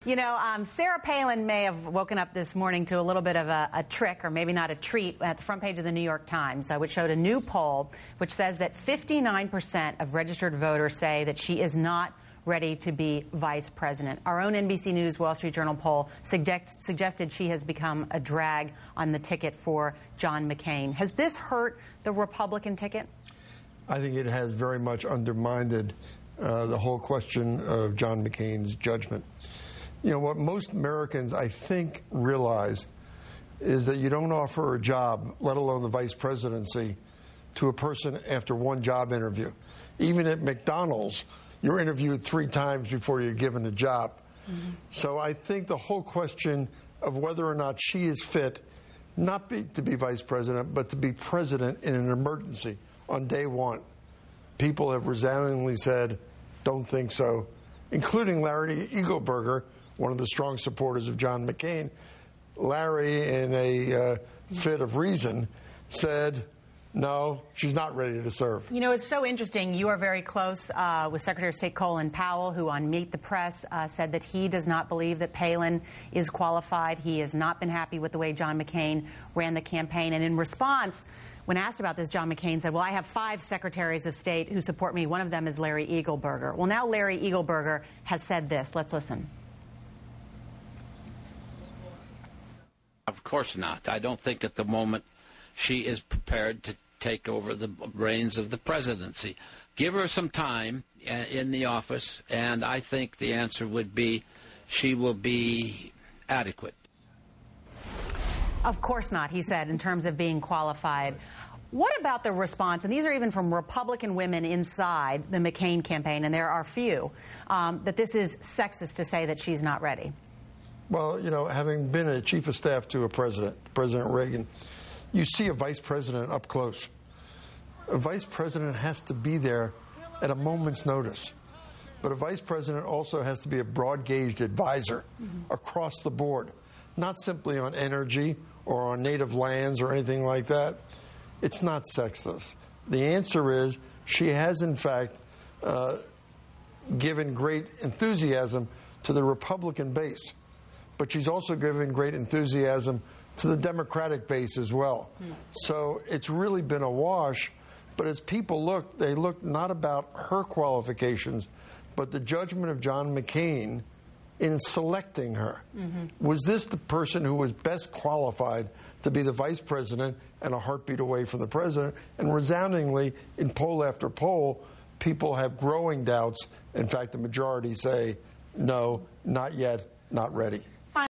You know, Sarah Palin may have woken up this morning to a little bit of a trick, or maybe not a treat, at the front page of the New York Times, which showed a new poll which says that 59% of registered voters say that she is not ready to be vice president. Our own NBC News Wall Street Journal poll suggested she has become a drag on the ticket for John McCain. Has this hurt the Republican ticket? I think it has very much undermined the whole question of John McCain's judgment. You know, what most Americans, I think, realize is that you don't offer a job, let alone the vice presidency, to a person after one job interview. Even at McDonald's, you're interviewed 3 times before you're given a job. Mm-hmm. So I think the whole question of whether or not she is fit, not to be vice president, but to be president in an emergency on day one, people have resoundingly said, don't think so, including Larry Eagleburger, one of the strong supporters of John McCain. Larry, in a fit of reason, said, no, she's not ready to serve. You know, it's so interesting. You are very close with Secretary of State Colin Powell, who on Meet the Press said that he does not believe that Palin is qualified. He has not been happy with the way John McCain ran the campaign. And in response, when asked about this, John McCain said, well, I have 5 secretaries of state who support me. One of them is Larry Eagleburger. Well, now Larry Eagleburger has said this. Let's listen. Of course not. I don't think at the moment she is prepared to take over the reins of the presidency. Give her some time in the office, and I think the answer would be she will be adequate. Of course not, he said, in terms of being qualified. What about the response, and these are even from Republican women inside the McCain campaign, and there are few, that this is sexist to say that she's not ready? Well, you know, having been a chief of staff to a president, President Reagan, you see a vice president up close. A vice president has to be there at a moment's notice. But a vice president also has to be a broad-gauged advisor across the board, not simply on energy or on native lands or anything like that. It's not sexist. The answer is she has, in fact, given great enthusiasm to the Republican base. But she's also given great enthusiasm to the Democratic base as well. So it's really been a wash. But as people look, they look not about her qualifications, but the judgment of John McCain in selecting her. Was this the person who was best qualified to be the vice president and a heartbeat away from the president? And resoundingly, in poll after poll, people have growing doubts. In fact, the majority say, no, not yet, not ready.